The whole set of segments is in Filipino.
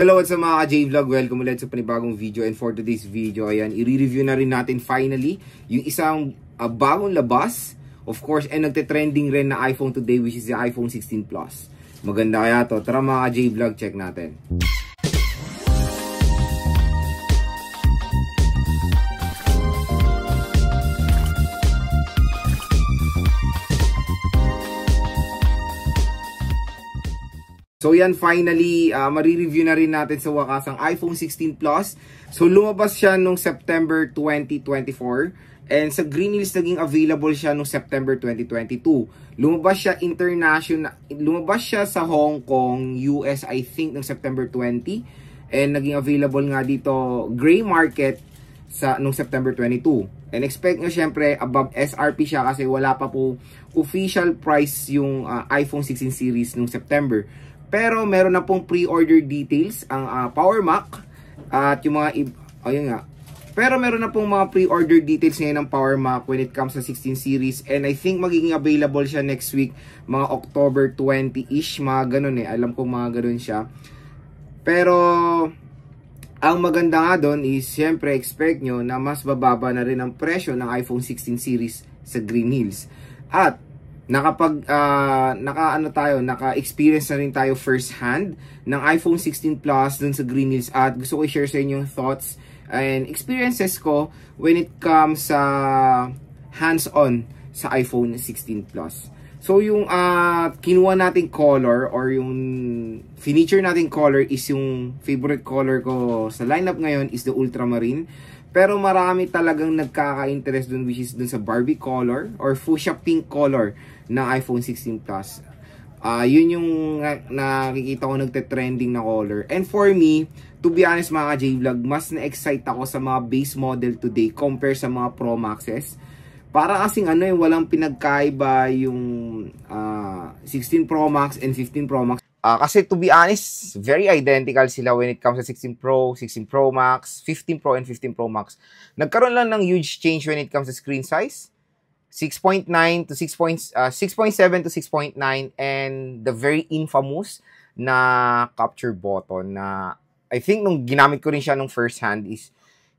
Hello, what's up mga ka-J-Vlog? Welcome ulit sa panibagong video, and for today's video, ayan, i-review na rin natin finally yung isang bagong labas, of course, and nagte-trending rin na iPhone today, which is the iPhone 16 Plus. Maganda kaya to. Tara mga ka-J-Vlog, check natin. So yan, finally, marireview na rin natin sa wakas ang iPhone 16 Plus. So lumabas siya nung September 2024. And sa Green Hills naging available siya nung September 2022. Lumabas siya international, lumabas siya sa Hong Kong, US, I think, nung September 20. And naging available nga dito, gray market, nung September 22. And expect nyo syempre above SRP siya kasi wala pa po official price yung iPhone 16 series nung September. Pero meron na pong pre-order details ang Power Mac at yung mga ayun nga. Pero meron na pong mga pre-order details ngayon ng Power Mac when it comes sa 16 series, and I think magiging available siya next week, mga October 20-ish, mga ganun Alam ko mga ganun siya. Pero ang maganda nga doon is syempre expect nyo na mas bababa na rin ang presyo ng iPhone 16 series sa Green Hills. At naka-experience na rin tayo first hand ng iPhone 16 Plus dun sa Green Hills, at gusto ko i-share sa inyo yung thoughts and experiences ko when it comes sa hands-on sa iPhone 16 Plus. So yung kinuha nating color or yung feature nating color is yung favorite color ko sa lineup ngayon is the ultramarine. Pero marami talagang nagkaka-interest dun, which is dun sa Barbie color or fuchsia pink color ng iPhone 16 Plus. Yun yung nakikita ko nagte-trending na color. And for me, to be honest mga J-Vlog, mas na-excite ako sa mga base model today compare sa mga Pro Maxes. Para kasing walang pinagkaiba yung 16 Pro Max and 15 Pro Max. Kasi to be honest, very identical sila when it comes to 16 Pro, 16 Pro Max, 15 Pro, and 15 Pro Max. Nagkaroon lang ng huge change when it comes to screen size. 6.9 to 6.7 to 6.9, and the very infamous na capture button na I think nung ginamit ko rin siya nung first hand is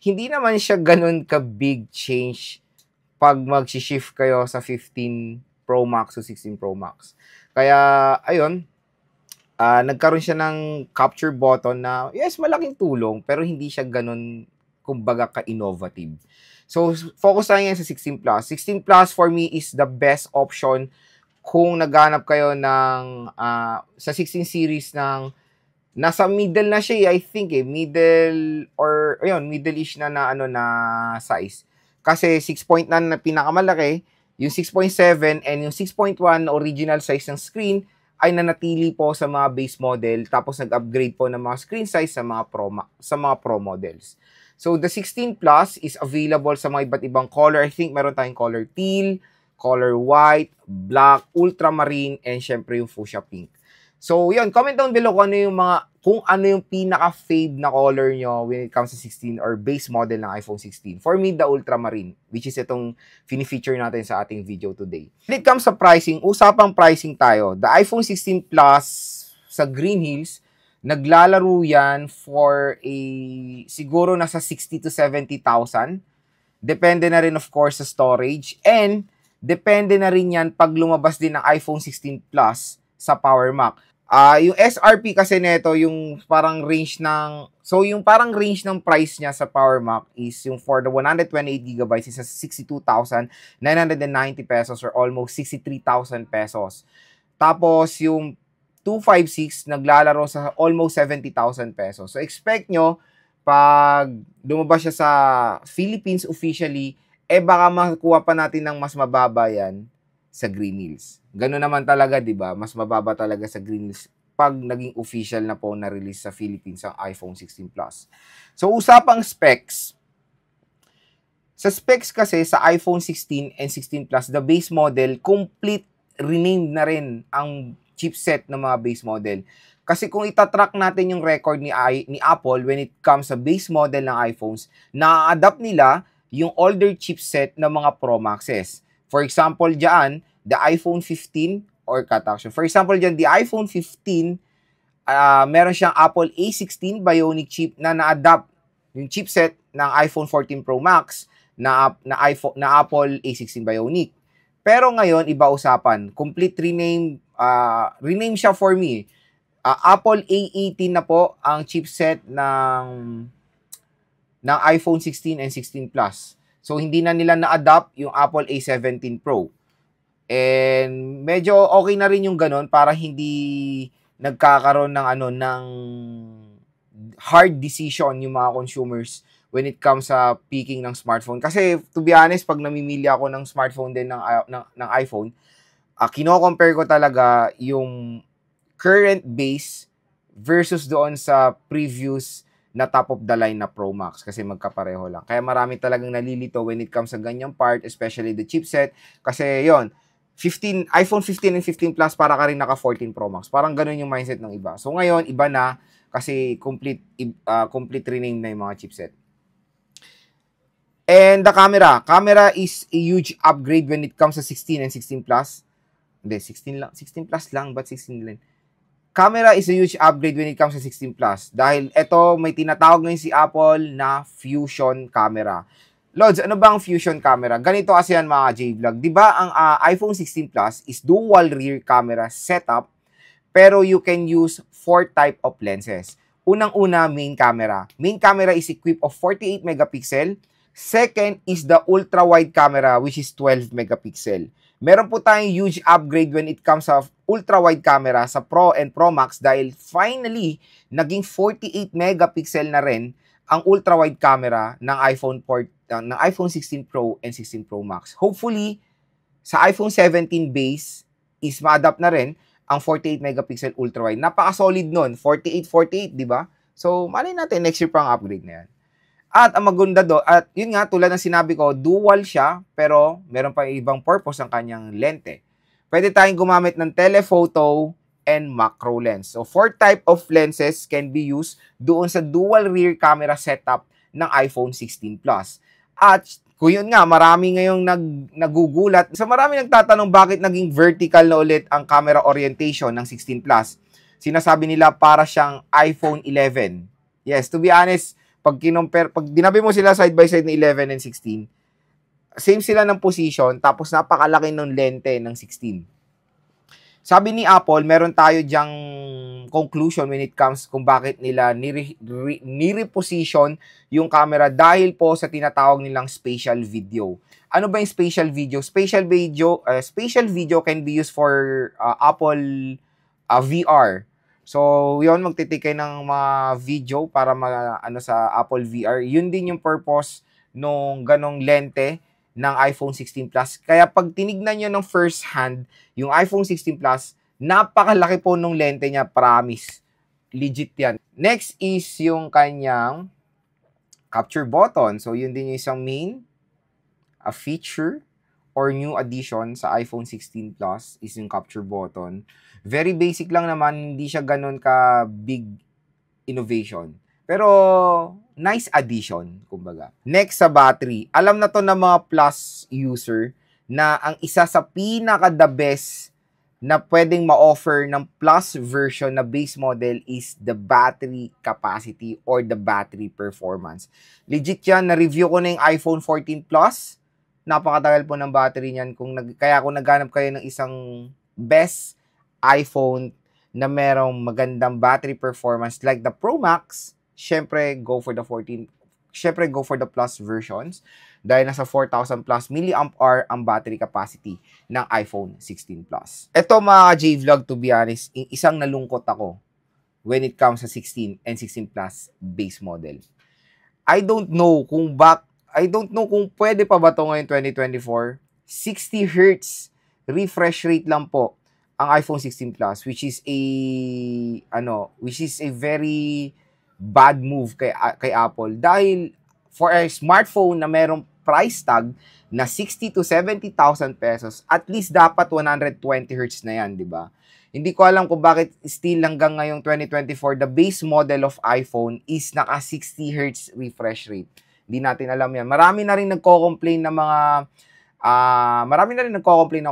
hindi naman siya ganun ka big change pag mag-shift kayo sa 15 Pro Max to 16 Pro Max. Kaya ayun, nagkaroon siya ng capture button na, yes, malaking tulong, pero hindi siya ganun, kumbaga, ka-innovative. So, focus tayo ngayon sa 16 Plus. 16 Plus for me is the best option kung naghanap kayo ng, sa 16 series ng, nasa middle na siya, I think, middle, or, ayun, middle-ish na size. Kasi 6.9 na pinakamalaki, yung 6.7 and yung 6.1 original size ng screen, ay nanatili po sa mga base model, tapos nag-upgrade po ng mga screen size sa mga Pro models. So the 16 Plus is available sa mga iba't ibang color. I think meron tayong color teal, color white, black, ultramarine, and syempre yung fuchsia pink. So yun, comment down below kung ano yung pinaka-fave na color nyo when it comes to 16 or base model ng iPhone 16. For me, the ultramarine, which is itong fini-feature natin sa ating video today. When it comes sa pricing, usapang pricing tayo. The iPhone 16 Plus sa Green Hills, naglalaro yan for siguro nasa 60 to 70,000. Depende na rin of course sa storage, and depende na rin yan pag lumabas din ng iPhone 16 Plus sa Power Mac. Yung SRP kasi nito, yung parang range ng price niya sa Power Mac is yung for the 128GB is 62,990 pesos or almost 63,000 pesos. Tapos yung 256 naglalaro sa almost 70,000 pesos. So expect nyo pag lumabas siya sa Philippines officially, baka makuha pa natin ng mas mababa yan sa Green Hills. Gano'n naman talaga, di ba? Mas mababa talaga sa Green Hills pag naging official na po na-release sa Philippines ang iPhone 16 Plus. So, usapang specs. Sa specs kasi sa iPhone 16 and 16 Plus, the base model, complete renamed na rin ang chipset ng mga base model. Kasi kung itatrack natin yung record ni Apple when it comes sa base model ng iPhones, na-adapt nila yung older chipset ng mga Pro Maxes. For example, dyan, the iPhone 15 or cut action. For example, dyan, the iPhone 15 meron siyang Apple A16 Bionic chip na na-adapt yung chipset ng iPhone 14 Pro Max na Apple A16 Bionic. Pero ngayon, iba usapan. Complete rename siya for me. Apple A18 na po ang chipset ng iPhone 16 and 16 Plus. So, hindi na nila na-adapt yung Apple A17 Pro. And medyo okay na rin yung ganun para hindi nagkakaroon ng hard decision yung mga consumers when it comes sa picking ng smartphone. Kasi to be honest, pag namimili ako ng smartphone din ng iPhone, kino-compare ko talaga yung current base versus doon sa previous na top of the line na Pro Max kasi magkapareho lang. Kaya marami talagang nalilito when it comes sa ganyang part, especially the chipset. Kasi yon iPhone 15 and 15 Plus para ka rin naka 14 Pro Max. Parang ganun yung mindset ng iba. So ngayon, iba na kasi complete rename na yung mga chipset. And the camera is a huge upgrade when it comes to 16 and 16 Plus. Hindi, 16 Plus lang, but 16 lang. Camera is a huge upgrade when it comes to 16 Plus. Dahil ito, may tinatawag ngayon si Apple na Fusion Camera. Lods, ano ba ang Fusion Camera? Ganito kasi yan mga J-Vlog. Diba ang iPhone 16 Plus is dual rear camera setup, pero you can use 4 type of lenses. Unang-una, main camera. Main camera is equipped of 48 megapixel. Second is the ultra-wide camera, which is 12 megapixel. Meron po tayong huge upgrade when it comes sa ultra-wide camera sa Pro and Pro Max dahil finally, naging 48 megapixel na rin ang ultra-wide camera ng iPhone 16 Pro and 16 Pro Max. Hopefully, sa iPhone 17 base is ma-adapt na rin ang 48 megapixel ultra-wide. Napaka-solid nun. 48, di ba? So, malay natin, next year pa ang upgrade na yan. At ang maganda do, at yun nga, tulad ng sinabi ko, dual siya, pero meron pa ibang purpose ang kanyang lente. Pwede tayong gumamit ng telephoto and macro lens. So, 4 type of lenses can be used doon sa dual rear camera setup ng iPhone 16 Plus. At kung yun nga, marami ngayong nagugulat. So, marami nagtatanong bakit naging vertical na ulit ang camera orientation ng 16 Plus. Sinasabi nila para siyang iPhone 11. Yes, to be honest, pag dinabi mo sila side by side ng 11 and 16, same sila ng position, tapos napakalaki ng lente ng 16. Sabi ni Apple, meron tayo diyang conclusion when it comes kung bakit nila nireposition yung camera dahil po sa tinatawag nilang spatial video. Ano ba yung spatial video? Spatial video can be used for Apple VR. So, yun, magtitake kayo ng mga video para sa Apple VR. Yun din yung purpose nung ganong lente ng iPhone 16 Plus. Kaya pag tinignan nyo ng first hand, yung iPhone 16 Plus, napakalaki po nung lente niya, promise. Legit yan. Next is yung kanyang capture button. So, yun din yung isang main feature or new addition sa iPhone 16 Plus is yung capture button. Very basic lang naman, hindi siya ganun ka big innovation. Pero, nice addition, kumbaga. Next sa battery. Alam na to ng mga Plus user na ang isa sa pinaka-the best na pwedeng ma-offer ng Plus version na base model is the battery capacity or the battery performance. Legit yan, na-review ko na yung iPhone 14 Plus. Napakatagal po ng battery niyan. Kaya kung naghanap kayo ng isang best iPhone na merong magandang battery performance like the Pro Max, syempre go for the Plus versions dahil nasa 4,000 plus milliamp hour ang battery capacity ng iPhone 16 Plus. Ito mga J-Vlog, to be honest, isang nalungkot ako when it comes sa 16 and 16 Plus base model. I don't know kung pwede pa ba ito ngayon 2024. 60 Hz refresh rate lang po ang iPhone 16 Plus, which is a very bad move kay Apple dahil for a smartphone na merong price tag na 60 to 70,000 pesos, at least dapat 120 Hz na yan, di ba? Hindi ko alam kung bakit still hanggang ngayong 2024, the base model of iPhone is naka 60 Hz refresh rate. Hindi natin alam yan. Marami na rin nagko-complain na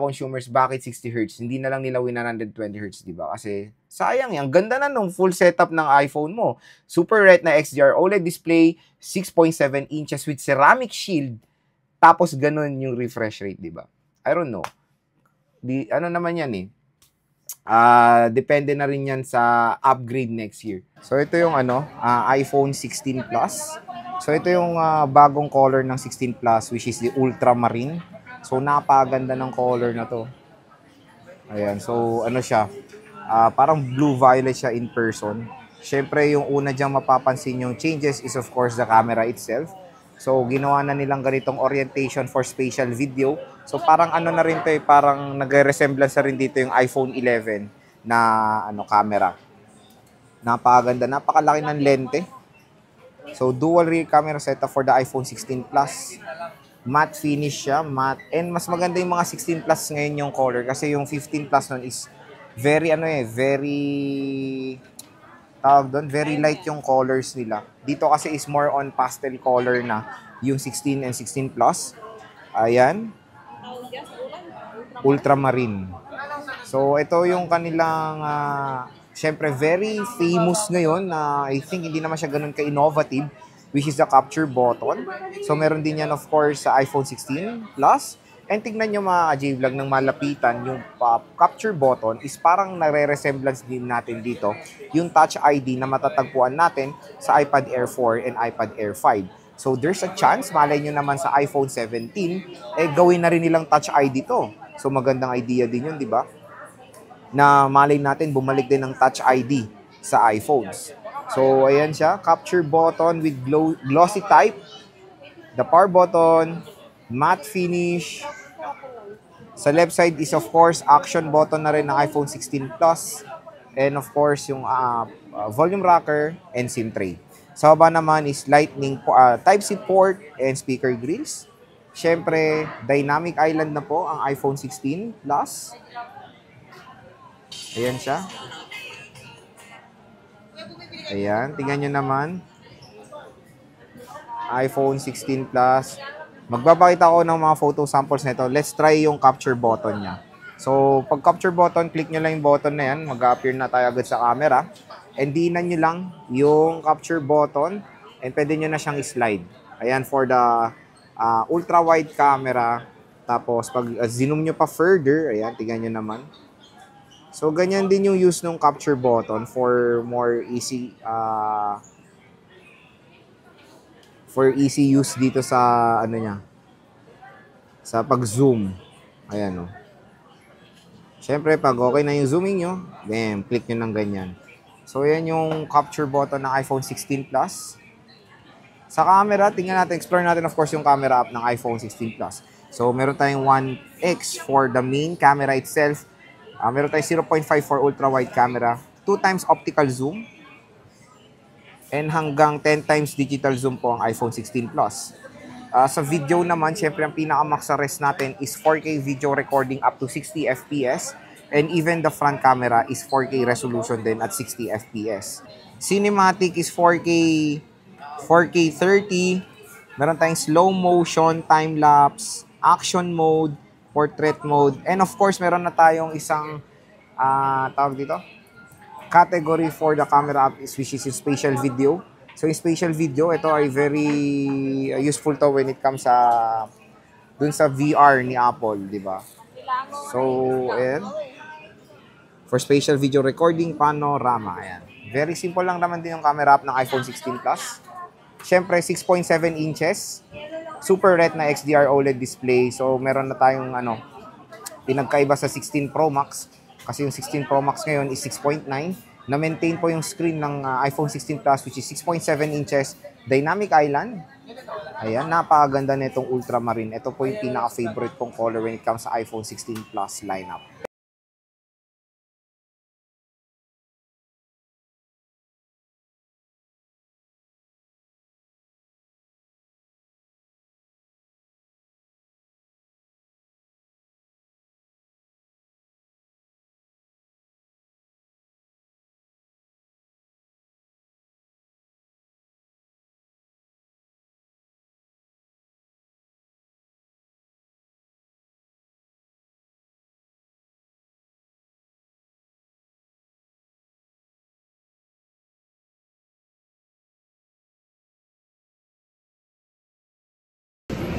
consumers bakit 60 Hz. Hindi na lang nila 120 Hz, di ba? Kasi Sayang yan. Ganda na nung full setup ng iPhone mo. Super Retina XDR OLED display, 6.7 inches with ceramic shield. Tapos ganun yung refresh rate, di ba? I don't know. Ano naman yan eh. Depende na rin yan sa upgrade next year. So ito yung iPhone 16 Plus. So ito yung bagong color ng 16 Plus, which is the ultramarine. So napaganda ng color na to. Ayan, so ano siya, parang blue-violet siya in person. Siyempre, yung una diyang mapapansin yung changes is of course the camera itself. So, ginawa na nilang ganitong orientation for spatial video. So, parang ano na rin to eh, parang nagre-resemblance na rin dito yung iPhone 11 na camera. Napakaganda, napakalaki ng lente. So, dual rear camera setup for the iPhone 16 Plus. Matte finish siya, matte. And mas maganda yung mga 16 Plus ngayon yung color kasi yung 15 Plus nun is very very tawag doon, very light yung colors nila. Dito kasi is more on pastel color na yung 16 and 16 Plus. Ayan, ultramarine. So ito yung kanilang syempre very famous ngayon na I think hindi naman siya ganun ka-innovative, which is the capture button. So meron din yan of course sa iPhone 16 Plus. And tignan nyo mga J-Vlog ng malapitan, yung capture button is parang nare-resemblance din natin dito yung Touch ID na matatagpuan natin sa iPad Air 4 and iPad Air 5. So there's a chance, malay nyo naman sa iPhone 17, gawin na rin nilang Touch ID to. So magandang idea din yun, di ba? Na malay natin bumalik din ng Touch ID sa iPhones. So ayan siya, capture button with glossy type, the power button, matte finish. Sa left side is of course action button na rin ng iPhone 16 Plus. And of course yung volume rocker and SIM tray. Sa baba naman is lightning Type-C port and speaker grills. Siyempre, dynamic island na po ang iPhone 16 Plus. Ayan siya. Ayan, tingnan nyo naman. iPhone 16 Plus. Magbabakita ko ng mga photo samples nito. Let's try yung capture button niya. So, pag capture button, click nyo lang yung button na yan. Mag-appear na tayo agad sa camera. And diinan nyo lang yung capture button. And pwede nyo na siyang slide. Ayan, for the ultra-wide camera. Tapos, pag zoom nyo pa further, ayan, tingnan nyo naman. So, ganyan din yung use ng capture button for more easy use dito sa sa pag-zoom. Ayan o. Siyempre, pag okay na yung zooming nyo, then click nyo ng ganyan. So, ayan yung capture button ng iPhone 16 Plus. Sa camera, tingnan natin, explore natin of course yung camera app ng iPhone 16 Plus. So, meron tayong 1x for the main camera itself. Meron tayong 0.5 for ultra-wide camera. 2 times optical zoom. And hanggang 10 times digital zoom po ang iPhone 16 Plus. Sa video naman, syempre ang pinaka-max sa res natin is 4K video recording up to 60 FPS. And even the front camera is 4K resolution din at 60 FPS. Cinematic is 4K 30. Meron tayong slow motion, time-lapse, action mode, portrait mode. And of course, meron na tayong isang, tawag dito, category for the camera app which is spatial video. So, yung spatial video, ito ay very useful to when it comes dun sa VR ni Apple, di ba? So, ayan. For spatial video recording, panorama, ayan. Very simple lang naman din yung camera app ng iPhone 16 Plus. Siyempre, 6.7 inches. Super Retina XDR OLED display. So, meron na tayong pinagkaiba sa 16 Pro Max. Kasi yung 16 Pro Max ngayon is 6.9. Na-maintain po yung screen ng iPhone 16 Plus which is 6.7 inches. Dynamic Island. Ayan, napakaganda nitong ultramarine. Ito po yung pinaka-favorite kong color when it comes sa iPhone 16 Plus lineup.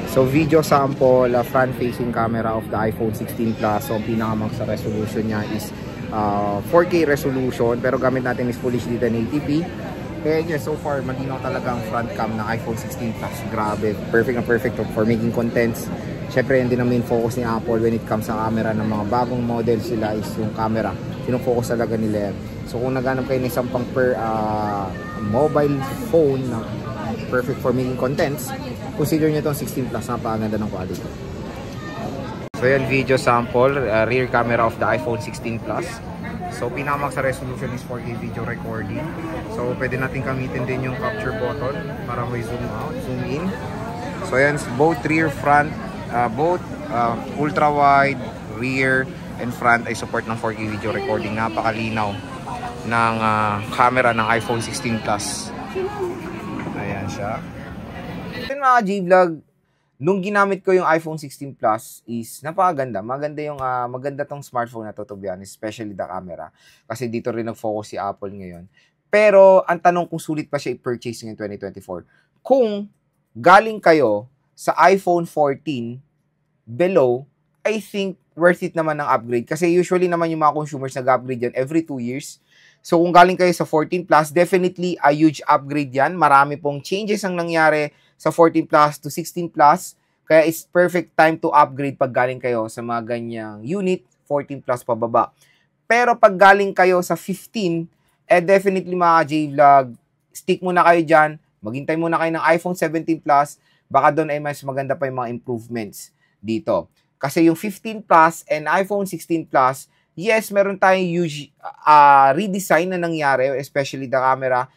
So video sample, front-facing camera of the iPhone 16 Plus. So pinakamax sa resolution niya is 4K resolution, pero gamit natin is Full HD 1080p. And yes, so far malinaw talaga ang front cam ng iPhone 16 Plus. Grabe, perfect na perfect for making contents. Syempre yun din ang main focus ni Apple when it comes sa camera ng mga bagong model sila is yung camera. Pinofocus talaga nila yan. So kung naghanap kayo ng isang pang mobile phone na perfect for making contents, consider nyo itong 16 Plus, napakaganda ng quality. So yan, video sample, rear camera of the iPhone 16 Plus. So pinamax sa resolution is 4K video recording. So pwede natin gamitin din yung capture button para may zoom out, zoom in. So yan, both rear, front, both ultra wide, rear, and front ay support ng 4K video recording. Napakalinaw ng camera ng iPhone 16 Plus. Ayan siya. Yun mga G-Vlog, nung ginamit ko yung iPhone 16 Plus is napakaganda. Maganda tong smartphone na to be honest, especially the camera. Kasi dito rin nag-focus si Apple ngayon. Pero ang tanong kung sulit pa siya i-purchase ngayon 2024. Kung galing kayo sa iPhone 14 below, I think worth it naman ng upgrade. Kasi usually naman yung mga consumers nag-upgrade yan every 2 years. So kung galing kayo sa 14 Plus, definitely a huge upgrade yan. Marami pong changes ang nangyari sa 14 Plus to 16 Plus. Kaya it's perfect time to upgrade pag galing kayo sa mga ganyang unit, 14 Plus pababa. Pero pag galing kayo sa 15, definitely mga J-Vlog, stick muna kayo dyan. Maghintay muna kayo ng iPhone 17 Plus. Baka doon ay mas maganda pa yung mga improvements dito. Kasi yung 15 Plus and iPhone 16 Plus, yes, meron tayong huge redesign na nangyari, especially the camera.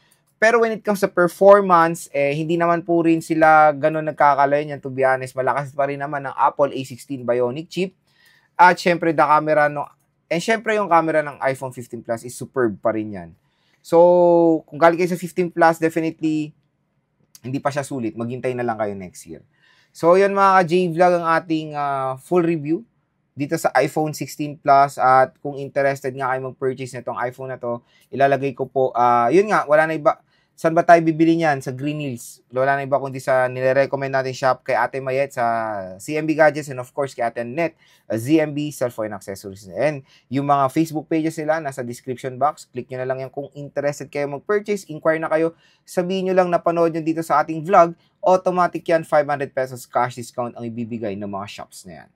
Pero when it comes to performance, hindi naman po rin sila ganun nagkakalayo niyan, to be honest. Malakas pa rin naman ang Apple A16 Bionic chip. At syempre, the camera, syempre yung camera ng iPhone 15 Plus is superb pa rin yan. So, kung galing kayo sa 15 Plus, definitely, hindi pa siya sulit. Maghintay na lang kayo next year. So, yun mga J-Vlog ang ating full review dito sa iPhone 16 Plus. At kung interested nga kayo mag-purchase nitong iPhone na to, ilalagay ko po, yun nga, wala na iba. Saan ba tayo bibili niyan? Sa Green Hills. Wala na iba kundi sa nire-recommend natin shop kay Ate Mayet sa CMB Gadgets and of course kay Ate Net, ZMB Cellphone Accessories. And yung mga Facebook pages nila nasa description box. Click nyo na lang yan kung interested kayo mag-purchase. Inquire na kayo. Sabihin nyo lang na panood nyo dito sa ating vlog. Automatic yan, 500 pesos cash discount ang ibibigay ng mga shops na yan.